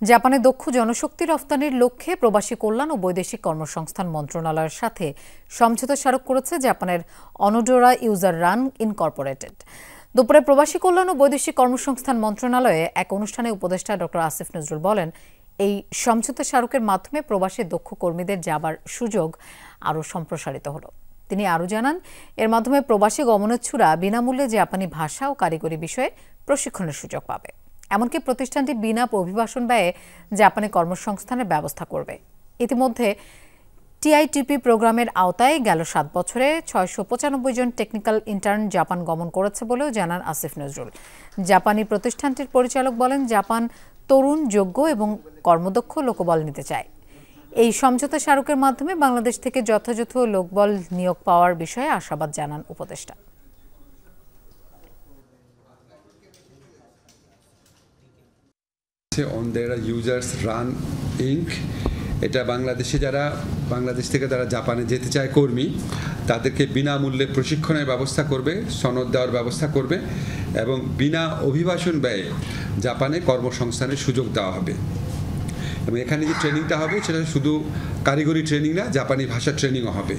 জাপানে দক্ষ জনশক্তি রফতানির লক্ষ্যে প্রবাসী কল্যাণ ও বৈদেশিক কর্মসংস্থান মন্ত্রণালয়ের সাথে সমঝোতা স্মারক করেছে জাপানের অনোডোরা ইউজার রান ইনকর্পোরেটেড। দুপুরে প্রবাসী কল্যাণ ও বৈদেশিক কর্মসংস্থান মন্ত্রণালয়ে এক অনুষ্ঠানে উপদেষ্টা ডক্টর আসিফ নজরুল বলেন, এই সমঝোতা স্মারকের মাধ্যমে প্রবাসী দক্ষ কর্মীদের যাবার সুযোগ আরও সম্প্রসারিত হলো। তিনি আরও জানান, এর মাধ্যমে প্রবাসী গমনোচ্ছুরা বিনামূল্যে জাপানি ভাষা ও কারিগরি বিষয়ে প্রশিক্ষণের সুযোগ পাবে। এমনকি প্রতিষ্ঠানটি বিনা অভিবাসন ব্যয়ে জাপানি কর্মসংস্থানের ব্যবস্থা করবে। ইতিমধ্যে টিআইটিপি প্রোগ্রামের আওতায় গেল 7 বছরে 695 জন টেকনিক্যাল ইন্টার্ন জাপান গমন করেছে বলেও জানান আসিফ নজরুল। জাপানি প্রতিষ্ঠানটির পরিচালক বলেন, জাপান তরুণ, যোগ্য এবং কর্মদক্ষ লোকবল নিতে চায়। এই সমঝোতা স্মারকের মাধ্যমে বাংলাদেশ থেকে যথাযথ লোকবল নিয়োগ পাওয়ার বিষয়ে আশাবাদ জানান উপদেষ্টা। অন্ডেরা ইউজার্স রান ইনক, এটা বাংলাদেশে যারা বাংলাদেশ থেকে যারা জাপানে যেতে চায় কর্মী, তাদেরকে বিনামূল্যে প্রশিক্ষণের ব্যবস্থা করবে, সনদ দেওয়ার ব্যবস্থা করবে এবং বিনা অভিবাসন ব্যয়ে জাপানে কর্মসংস্থানের সুযোগ দেওয়া হবে। এবং এখানে যে ট্রেনিংটা হবে সেটা শুধু কারিগরি ট্রেনিং না, জাপানি ভাষা ট্রেনিংও হবে।